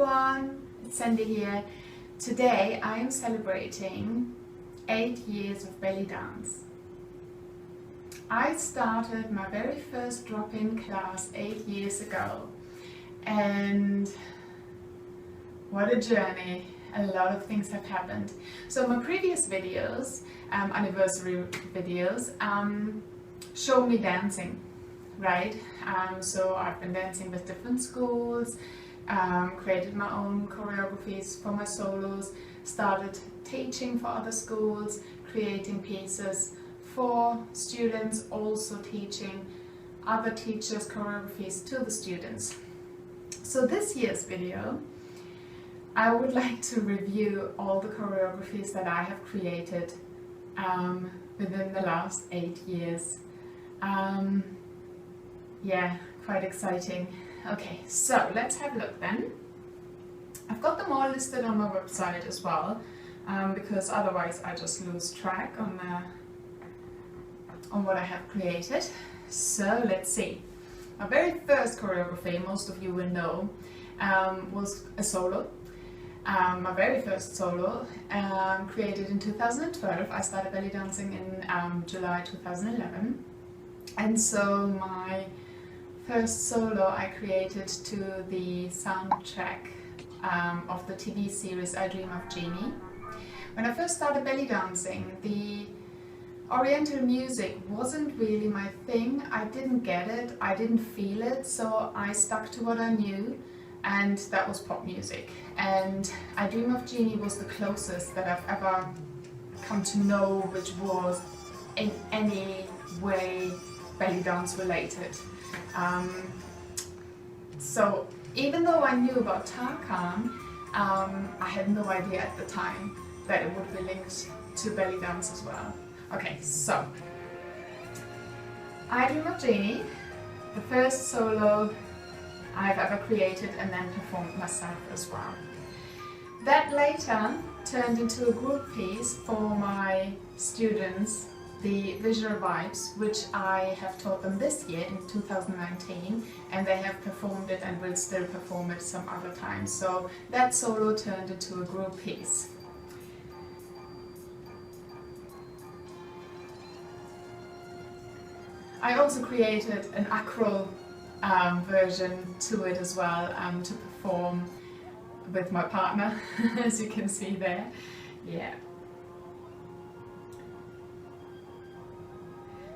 everyone, it's Sandy here. Today I am celebrating 8 years of belly dance. I started my very first drop-in class 8 years ago, and what a journey. A lot of things have happened. So my previous videos, anniversary videos, show me dancing, right? So I've been dancing with different schools, created my own choreographies for my solos, started teaching for other schools, creating pieces for students, also teaching other teachers choreographies to the students. So this year's video, I would like to review all the choreographies that I have created within the last 8 years. Yeah, quite exciting. Okay, so let's have a look then. I've got them all listed on my website as well, because otherwise I just lose track on what I have created. So let's see. My very first choreography, most of you will know, was a solo. My very first solo, created in 2012. I started belly dancing in July 2011, and so my first solo I created to the soundtrack of the TV series Dream of Jeannie. When I first started belly dancing, the Oriental music wasn't really my thing. I didn't get it, I didn't feel it, so I stuck to what I knew, and that was pop music. And Dream of Jeannie was the closest that I've ever come to know which was in any way belly dance related. So even though I knew about Tarkan, I had no idea at the time that it would be linked to belly dance as well. Okay, so Dream of Jeannie, the first solo I've ever created and then performed myself as well. That later turned into a group piece for my students, the Show-vibez, which I have taught them this year in 2019, and they have performed it and will still perform it some other time. So that solo turned into a group piece. I also created an acro version to it as well, to perform with my partner, as you can see there. Yeah.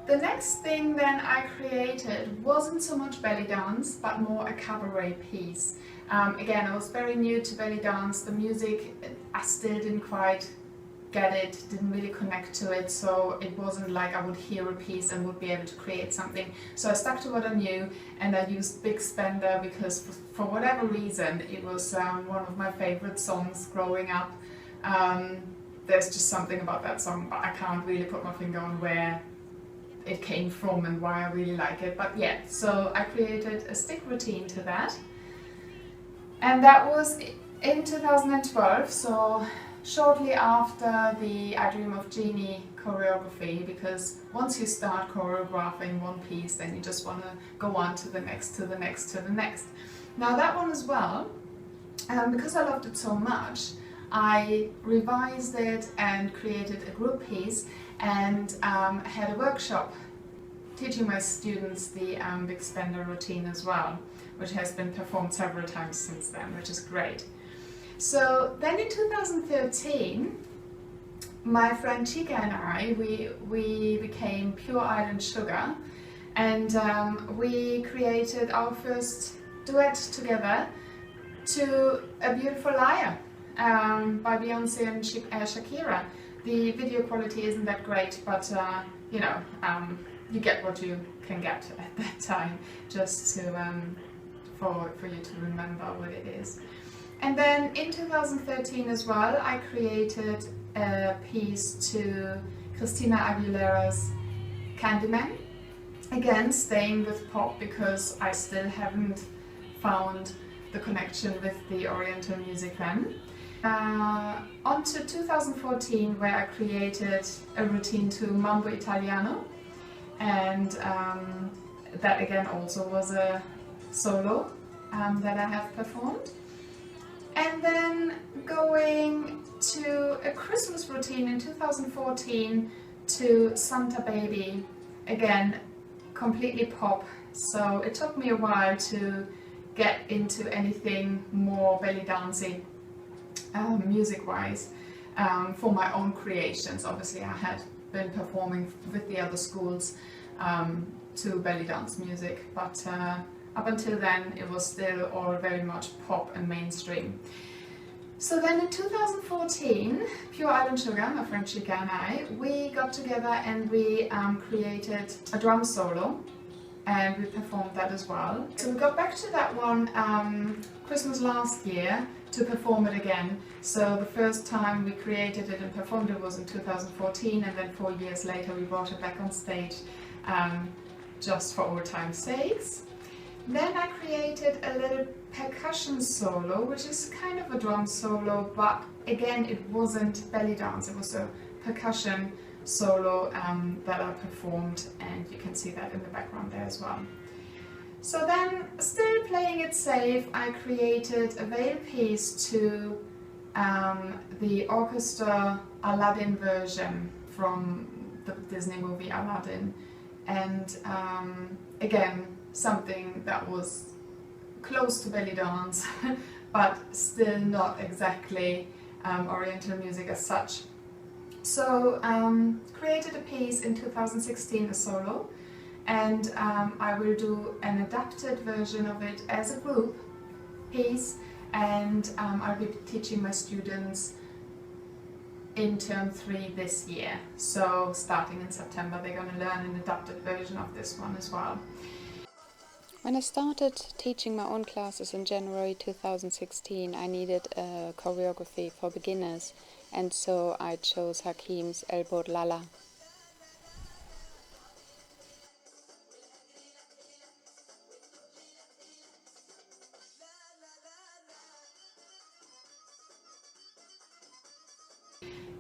The next thing then I created wasn't so much belly dance, but more a cabaret piece. Again, I was very new to belly dance. The music, I still didn't quite get it, didn't really connect to it, so it wasn't like I would hear a piece and would be able to create something. So I stuck to what I knew, and I used Big Spender because for whatever reason it was one of my favorite songs growing up. There's just something about that song, but I can't really put my finger on where it came from and why I really like it. But yeah, so I created a stick routine to that, and that was in 2012, so shortly after the Dream of Jeannie choreography, because once you start choreographing one piece, then you just want to go on to the next, to the next, to the next. Now that one as well, because I loved it so much, I revised it and created a group piece, and had a workshop teaching my students the Big Spender routine as well, which has been performed several times since then, which is great. So then in 2013, my friend Chica and I, we became Pure Island Sugar, and we created our first duet together to A Beautiful Liar by Beyonce and Shakira. The video quality isn't that great, but you know, you get what you can get at that time, just to for you to remember what it is. And then in 2013 as well, I created a piece to Christina Aguilera's Candyman. Again, staying with pop because I still haven't found the connection with the Oriental music then. On to 2014, where I created a routine to Mambo Italiano, and that again also was a solo that I have performed. And then going to a Christmas routine in 2014 to Santa Baby, again completely pop, so it took me a while to get into anything more belly dancey music wise for my own creations. Obviously I had been performing with the other schools to belly dance music, but up until then it was still all very much pop and mainstream. So then in 2014, Pure Island Sugar, my friend Chica and I, we got together and we created a drum solo, and we performed that as well. So we got back to that one Christmas last year to perform it again. So the first time we created it and performed it was in 2014, and then 4 years later we brought it back on stage just for old time's sakes. Then I created a little percussion solo, which is kind of a drum solo, but again it wasn't belly dance, it was a percussion solo that I performed, and you can see that in the background there as well. So then, still playing it safe, I created a veil piece to the orchestra Aladdin version from the Disney movie Aladdin, and again something that was close to belly dance but still not exactly Oriental music as such. So created a piece in 2016, a solo, and I will do an adapted version of it as a group piece, and I'll be teaching my students in term 3 this year. So starting in September they're going to learn an adapted version of this one as well. When I started teaching my own classes in January 2016, I needed a choreography for beginners, and so I chose Hakim's Elbowed Lala.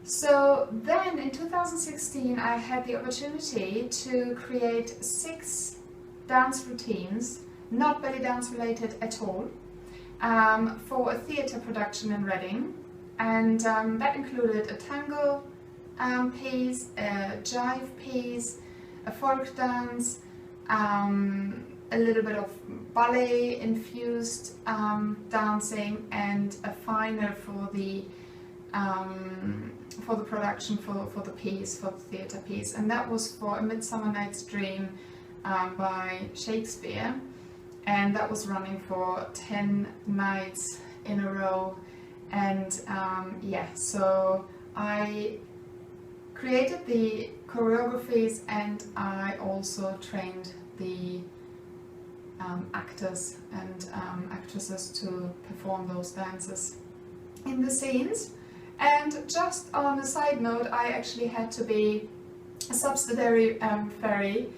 So then in 2016 I had the opportunity to create 6 dance routines, not belly dance related at all, for a theatre production in Reading, and that included a tango piece, a jive piece, a folk dance, a little bit of ballet infused dancing, and a final for the production for the piece, for the theatre piece, and that was for A Midsummer Night's Dream by Shakespeare, and that was running for 10 nights in a row. And yeah, so I created the choreographies, and I also trained the actors and actresses to perform those dances in the scenes. And just on a side note, I actually had to be a subsidiary fairy.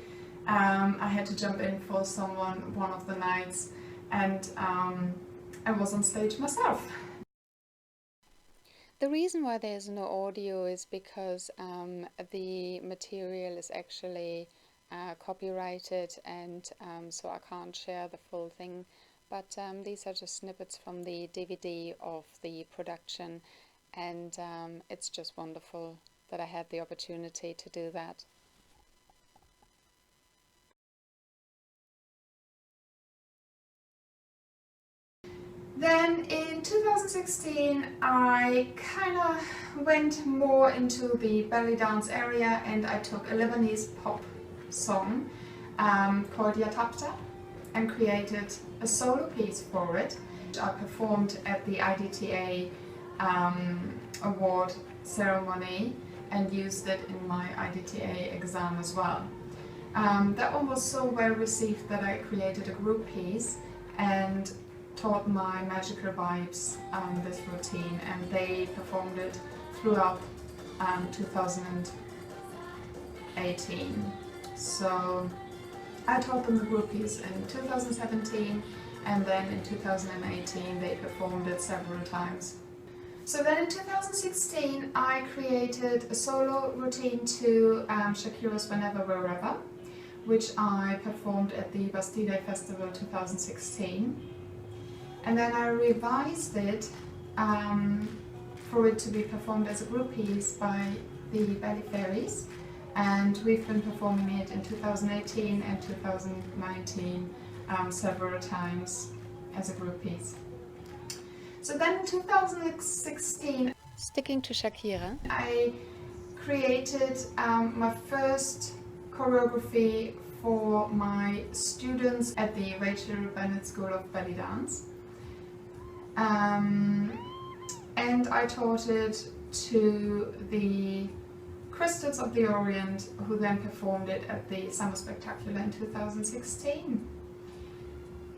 I had to jump in for someone one of the nights, and I was on stage myself. The reason why there's no audio is because the material is actually copyrighted, and so I can't share the full thing, but these are just snippets from the DVD of the production, and it's just wonderful that I had the opportunity to do that. Then in 2016 I kind of went more into the belly dance area, and I took a Lebanese pop song called Yatapta and created a solo piece for it. I performed at the IDTA award ceremony and used it in my IDTA exam as well. That one was so well received that I created a group piece and taught my Magical Vibes this routine, and they performed it throughout 2018. So I taught them the group piece in 2017, and then in 2018 they performed it several times. So then in 2016 I created a solo routine to Shakira's Whenever Wherever, which I performed at the Bastille Festival 2016. And then I revised it for it to be performed as a group piece by the Bellyfairies, and we've been performing it in 2018 and 2019 several times as a group piece. So then in 2016, Sticking to Shakira, I created my first choreography for my students at the Rachel Bennett School of Bellydance. And I taught it to the Crystals of the Orient, who then performed it at the Summer Spectacular in 2016.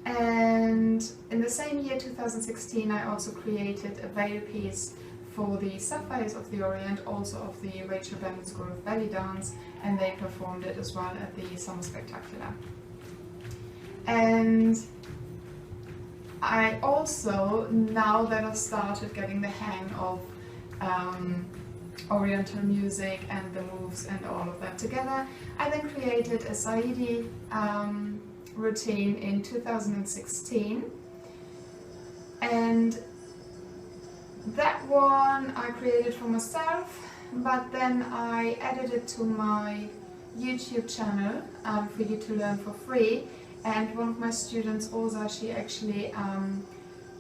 And in the same year, 2016, I also created a veil piece for the Sapphires of the Orient, also of the Rachel Bennett School of Bellydance, and they performed it as well at the Summer Spectacular. And I also, now that I've started getting the hang of Oriental music and the moves and all of that together, I then created a Saidi routine in 2016, and that one I created for myself, but then I added it to my YouTube channel for you to learn for free. And one of my students, Osa, she actually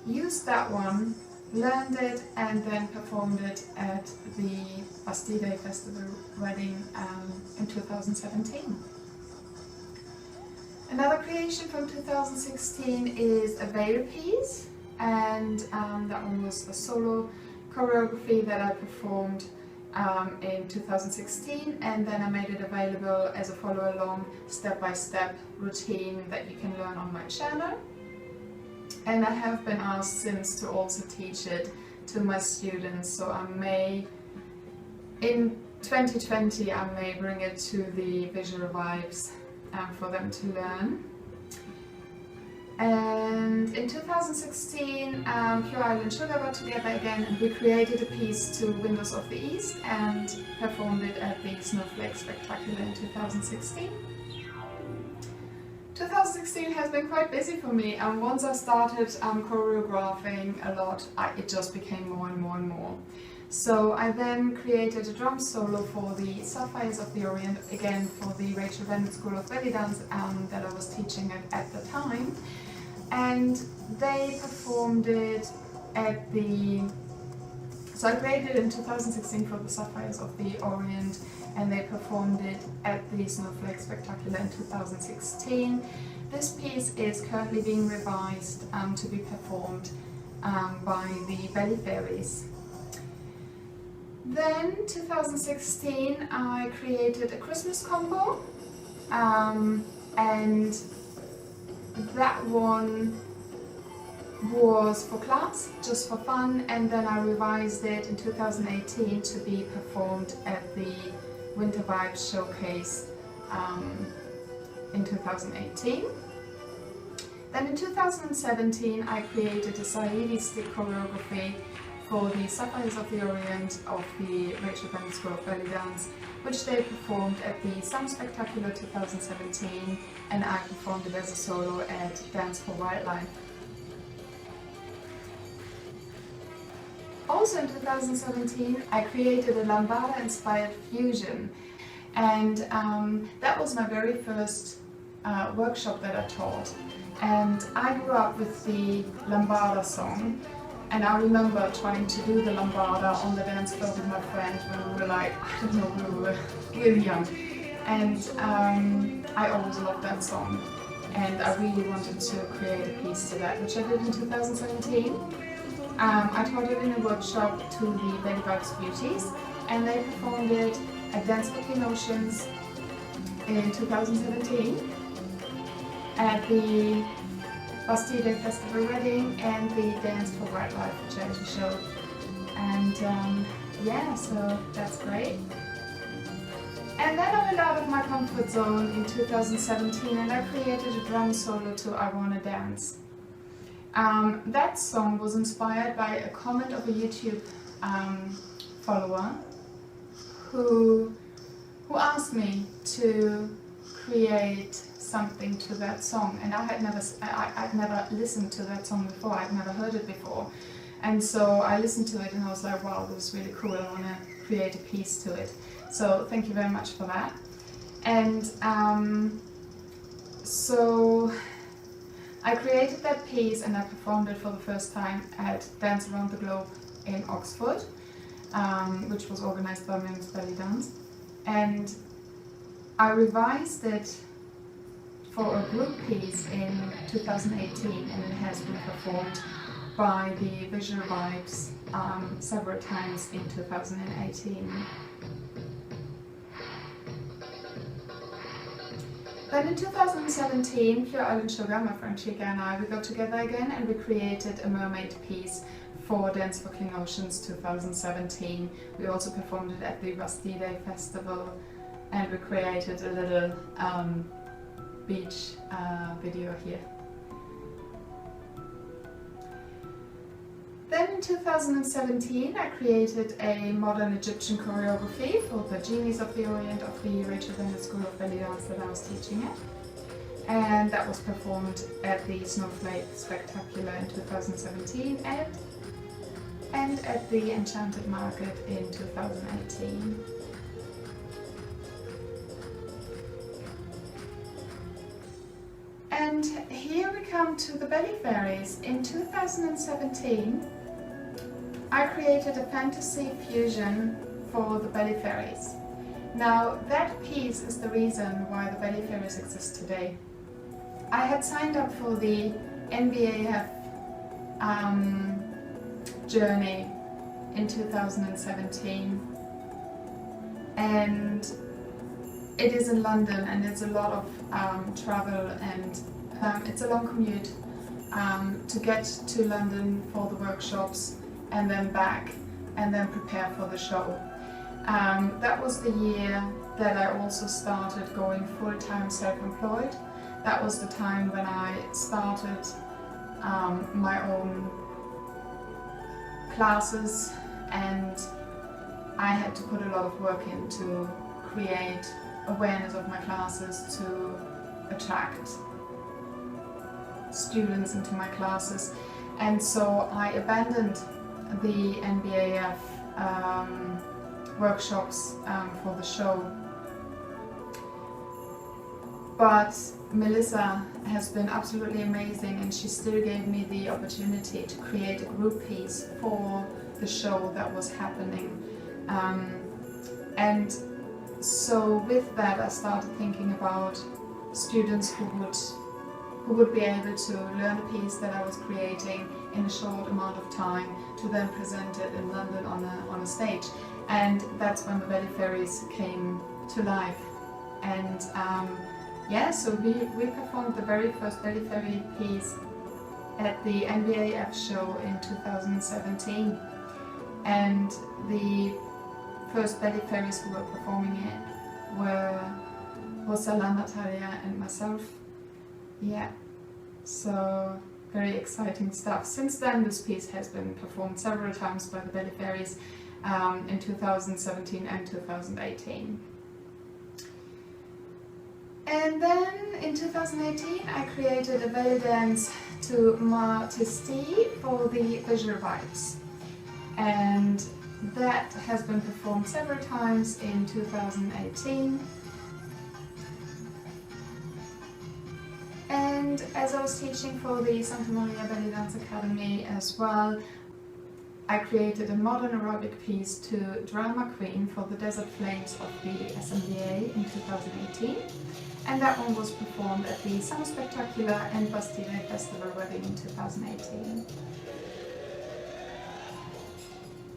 used that one, learned it, and then performed it at the Bastille Festival wedding in 2017. Another creation from 2016 is a veil piece, and that one was a solo choreography that I performed in 2016, and then I made it available as a follow-along step-by-step routine that you can learn on my channel. And I have been asked since to also teach it to my students, so I may, in 2020, I may bring it to the Show-vibez for them to learn. And in 2016, Pure Island Sugar got together again, and we created a piece to Windows of the East and performed it at the Snowflake Spectacular in 2016. 2016 has been quite busy for me, and once I started choreographing a lot, it just became more and more and more. So I then created a drum solo for the Sapphires of the Orient, again for the Rachel Bennett School of Bellydance that I was teaching at the time. And they performed it at the... So I created it in 2016 for the Sapphires of the Orient, and they performed it at the Snowflake Spectacular in 2016. This piece is currently being revised to be performed by the Bellyfairies. Then, 2016, I created a Christmas combo, and that one was for class, just for fun, and then I revised it in 2018 to be performed at the Winter Vibes Showcase in 2018. Then in 2017 I created a Saidi stick choreography for the Sapphires of the Orient of the Rachel Bennett School of Bellydance, which they performed at the Summer Spectacular 2017, and I performed it as a solo at Dance for Wildlife. Also in 2017 I created a lambada inspired fusion, and that was my very first workshop that I taught. And I grew up with the lambada song, and I remember trying to do the lambada on the dance floor with my friends when we were like, I don't know, we were really young. And I always loved that song, and I really wanted to create a piece to that, which I did in 2017. I taught it in a workshop to the Bellyvibez Beauties, and they performed it at Dance Between Oceans in 2017, at the Bastille Festival wedding, and the Dance for Wildlife, which I just showed. And yeah, so that's great. And then I went out of my comfort zone in 2017, and I created a drum solo to I Wanna Dance. That song was inspired by a comment of a YouTube follower who asked me to create something to that song, and I'd never listened to that song before, I'd never heard it before. And so I listened to it and I was like, wow, this is really cool, I want to create a piece to it. So thank you very much for that. And so I created that piece and I performed it for the first time at Dance Around the Globe in Oxford, which was organized by Women's Bellydance. And I revised it for a group piece in 2018, and it has been performed by the Visualvibez several times in 2018. Then in 2017, Pure Island Sugar, my friend Chica and I, we got together again and we created a mermaid piece for Dance for Clean Oceans 2017. We also performed it at the Bastille Festival, and we created a little beach video here. Then in 2017 I created a modern Egyptian choreography for the Genies of the Orient of the Rachel Bennett School of Bellydance that I was teaching at. And that was performed at the Snowflake Spectacular in 2017 and at the Enchanted Market in 2018. And here we come to the Bellyfairies. In 2017 I created a fantasy fusion for the Bellyfairies. Now that piece is the reason why the Bellyfairies exist today. I had signed up for the NBAF journey in 2017, and it is in London and it's a lot of travel, and it's a long commute to get to London for the workshops and then back and then prepare for the show. That was the year that I also started going full-time self-employed. That was the time when I started my own classes, and I had to put a lot of work in to create awareness of my classes, to attract students into my classes. And so I abandoned the NBAF workshops for the show. But Melissa has been absolutely amazing, and she still gave me the opportunity to create a group piece for the show that was happening. And so with that I started thinking about students who would be able to learn a piece that I was creating in a short amount of time to then present it in London on a stage. And that's when the Bellyfairies came to life. And yeah, so we performed the very first Bellyfairy piece at the NBAF show in 2017. And the first Bellyfairies who were performing it was Natalija and myself. Yeah, so very exciting stuff. Since then this piece has been performed several times by the Bellyfairies in 2017 and 2018. And then in 2018 I created a Bellydance to Martisti for the Visualvibez, and that has been performed several times in 2018. And as I was teaching for the Santa Maria Bellydance Academy as well, I created a modern aerobic piece to Drama Queen for the Desert Flames of the SMBA in 2018. And that one was performed at the Summer Spectacular and Bastille Festival wedding in 2018.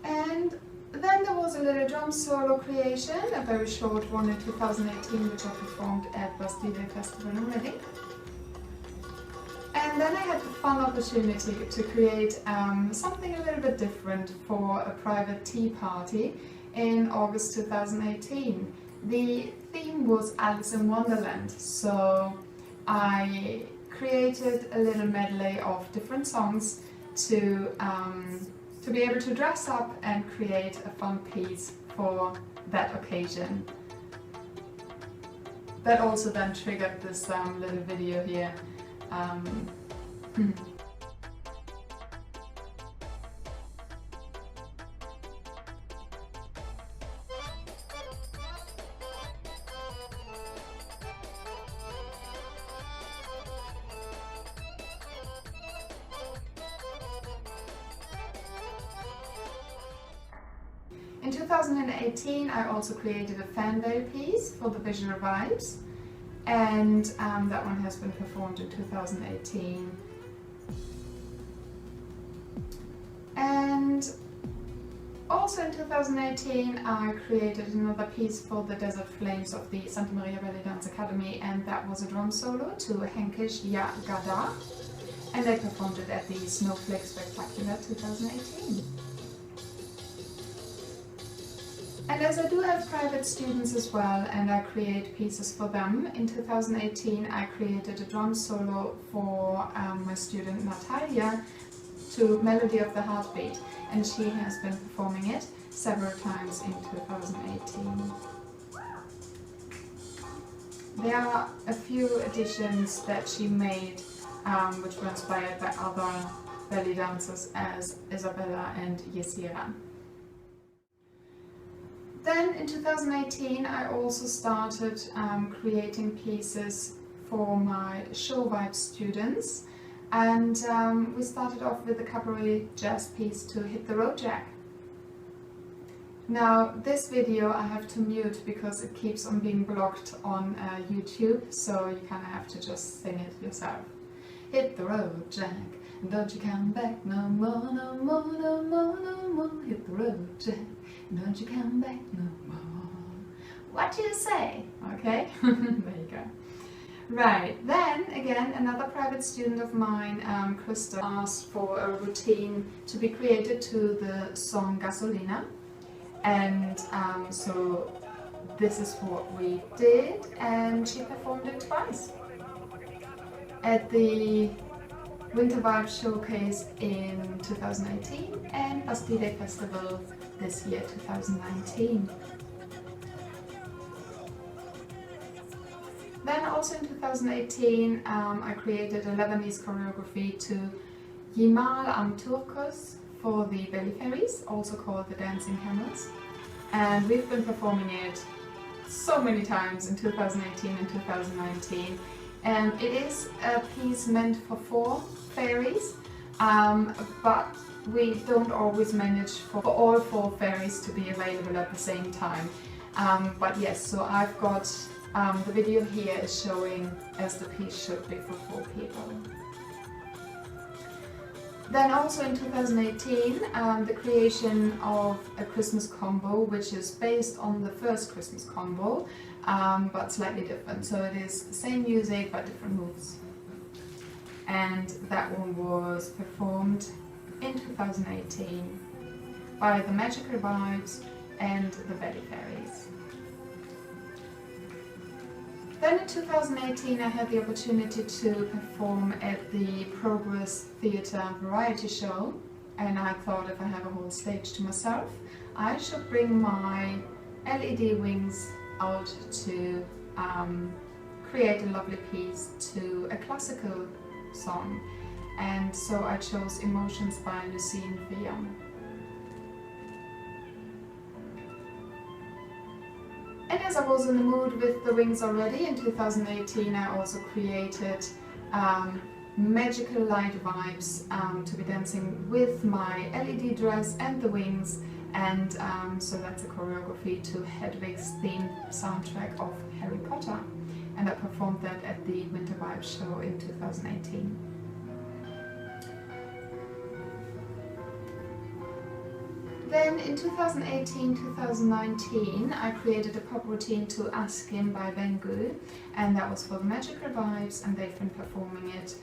And then there was a little drum solo creation, a very short one in 2018, which I performed at Bastille Festival and wedding. And then I had the fun opportunity to create something a little bit different for a private tea party in August 2018. The theme was Alice in Wonderland, so I created a little medley of different songs to be able to dress up and create a fun piece for that occasion. That also then triggered this little video here. In 2018 I also created a fan veil piece for the Visual-vibez, and that one has been performed in 2018. And also in 2018 I created another piece for the Desert Flames of the Santa Maria Bellydance Academy, and that was a drum solo to Henkish Ya Gada, and they performed it at the Snowflake Spectacular 2018. And as I do have private students as well, and I create pieces for them, in 2018 I created a drum solo for my student Natalija to Melody of the Heartbeat, and she has been performing it several times in 2018. There are a few additions that she made which were inspired by other belly dancers as Isabella and Yesira. Then in 2018 I also started creating pieces for my Show-vibez students, and we started off with a Cabaret jazz piece to Hit the Road Jack. Now this video I have to mute because it keeps on being blocked on YouTube, so you kind of have to just sing it yourself. Hit the road, Jack, and don't you come back no more, no more, no more, no more. Hit the road, Jack, and don't you come back no more. What do you say? Okay, there you go. Right, then again another private student of mine, Krista, asked for a routine to be created to the song Gasolina, and so this is what we did, and she performed it twice at the Winter Vibes Showcase in 2018 and Bastille Festival this year, 2019. Then also in 2018 I created a Lebanese choreography to Yimal am Turkus for the Bellyfairies, also called the Dancing Camels, and we've been performing it so many times in 2018 and 2019. And it is a piece meant for 4 fairies, but we don't always manage for all 4 fairies to be available at the same time. But yes, so I've got the video here is showing as the piece should be for 4 people. Then also in 2018 the creation of a Christmas combo, which is based on the first Christmas combo, but slightly different. So it is the same music but different moves. And that one was performed in 2018 by the Magical Vibes and the Bellyfairies. Then in 2018 I had the opportunity to perform at the Progress Theatre Variety Show, and I thought if I have a whole stage to myself, I should bring my LED wings out to create a lovely piece to a classical song, and so I chose Emotions by Lucine Villa. And as I was in the mood with the wings already, in 2018 I also created magical light vibes to be dancing with my LED dress and the wings, and so that's a choreography to Hedwig's theme soundtrack of Harry Potter, and I performed that at the Winter Vibes show in 2018. Then in 2018-2019 I created a pop routine to Askin by Van Gogh, and that was for the Magical Vibes, and they've been performing it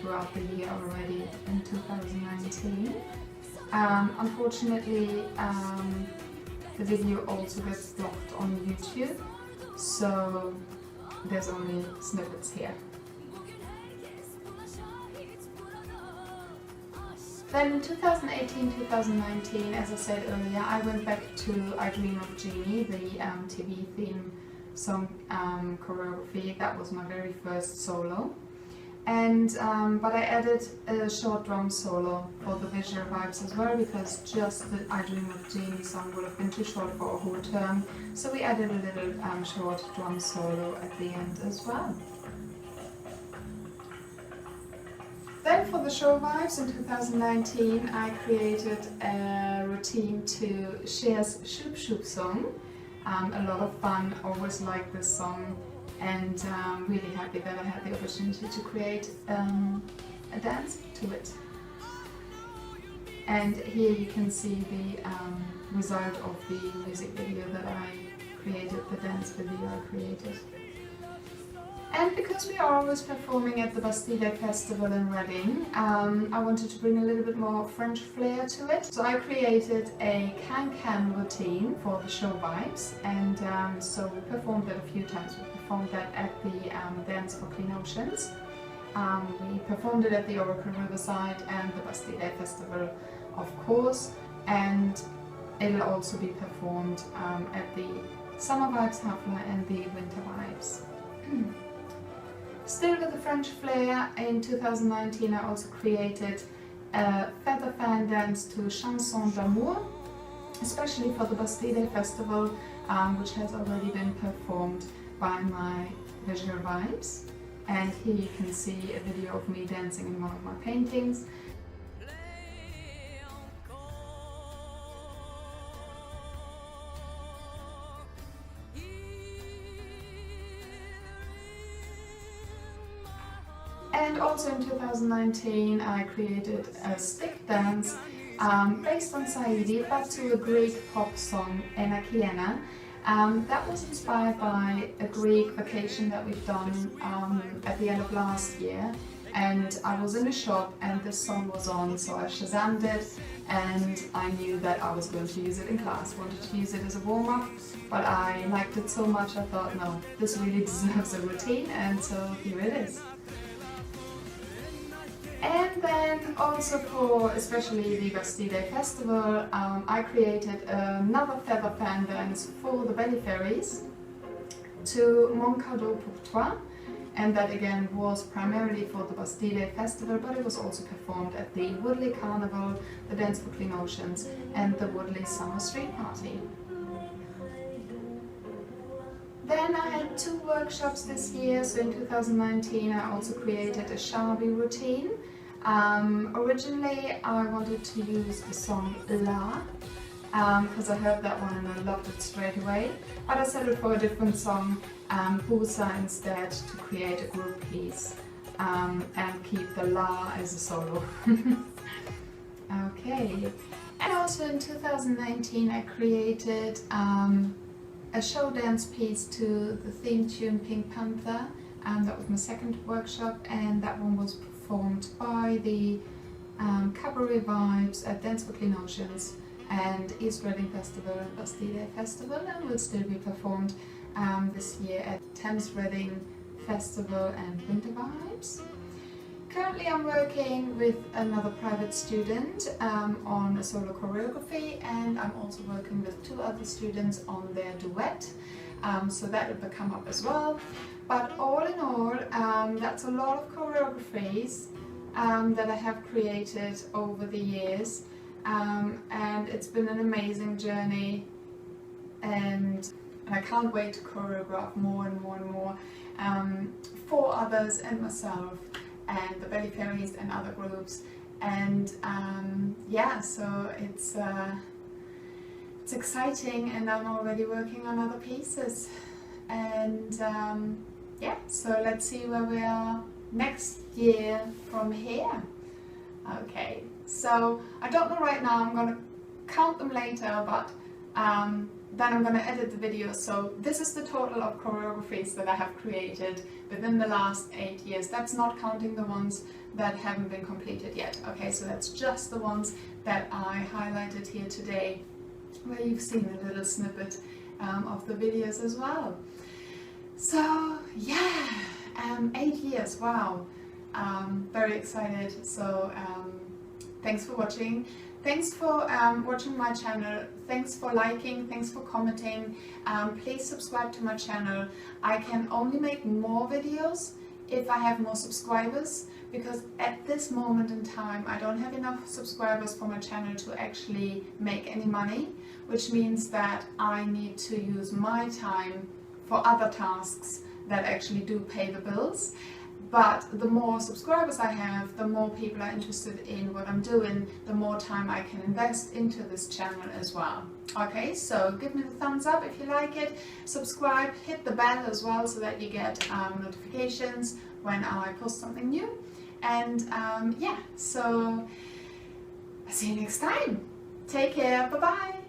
throughout the year already in 2019. Unfortunately the video also gets blocked on YouTube, so there's only snippets here. Then in 2018-2019, as I said earlier, I went back to Dream of Jeannie, the TV theme song choreography. That was my very first solo. And but I added a short drum solo for the Visual-vibez as well, because just the I Dream of Jeannie song would have been too short for a whole term. So we added a little short drum solo at the end as well. Then for the Show-vibez in 2019 I created a routine to Cher's Shoop Shoop song. A lot of fun, always liked this song, and really happy that I had the opportunity to create a dance to it. And here you can see the result of the music video that I created, the dance video I created. And because we are always performing at the Bastille Festival in Reading, I wanted to bring a little bit more French flair to it. So I created a can-can routine for the Show-vibez, and so we performed that a few times. We performed that at the Dance for Clean Oceans. We performed it at the Oracle Riverside and the Bastille Festival, of course, and it'll also be performed at the Summer Vibes Hafla and the Winter Vibes. Still with the French flair, in 2019 I also created a feather fan dance to Chanson d'Amour, especially for the Bastille Festival, which has already been performed by my visual vibes. And here you can see a video of me dancing in one of my paintings. And also in 2019 I created a stick dance based on Saidi, but to a Greek pop song, Ena Kiena. That was inspired by a Greek vacation that we've done at the end of last year, and I was in a shop and this song was on, so I Shazammed it, and I knew that I was going to use it in class. Wanted to use it as a warm-up, but I liked it so much I thought, no, this really deserves a routine, and so here it is. And then also for especially the Bastille Festival, I created another feather fan dance for the Bellyfairies to Mon Cadeau pour Toi, and that again was primarily for the Bastille Festival, but it was also performed at the Woodley Carnival, the Dance for Clean Oceans, and the Woodley Summer Street Party. Then I had 2 workshops this year, so in 2019 I also created a Shabi routine. Originally I wanted to use the song La, because I heard that one and I loved it straight away, but I settled for a different song, Busa, instead, to create a group piece and keep the La as a solo. Okay, and also in 2019 I created a show dance piece to the theme tune Pink Panther, and that was my second workshop, and that one was performed by the Cabaret Vibes at Dance for Clean Oceans and East Reading Festival and Bastille Festival, and will still be performed this year at Thames Reading Festival and Winter Vibes. Currently I'm working with another private student on a solo choreography, and I'm also working with 2 other students on their duet, so that will come up as well. But all in all, that's a lot of choreographies that I have created over the years, and it's been an amazing journey, and I can't wait to choreograph more and more and more for others and myself and the Bellyfairies and other groups, and yeah, so it's exciting, and I'm already working on other pieces, and yeah, so let's see where we are next year from here. Okay, so I don't know right now, I'm going to count them later, but then I'm going to edit the video. So this is the total of choreographies that I have created within the last 8 years. That's not counting the ones that haven't been completed yet. Okay, so that's just the ones that I highlighted here today, where you've seen a little snippet of the videos as well. So yeah, 8 years, wow, very excited. So thanks for watching. Thanks for watching my channel. Thanks for liking, thanks for commenting. Please subscribe to my channel. I can only make more videos if I have more subscribers, because at this moment in time I don't have enough subscribers for my channel to actually make any money, which means that I need to use my time for other tasks that actually do pay the bills. but the more subscribers I have, the more people are interested in what I'm doing, the more time I can invest into this channel as well. Okay, so give me the thumbs up if you like it, subscribe, hit the bell as well so that you get notifications when I post something new. And yeah, so I'll see you next time. Take care, bye bye.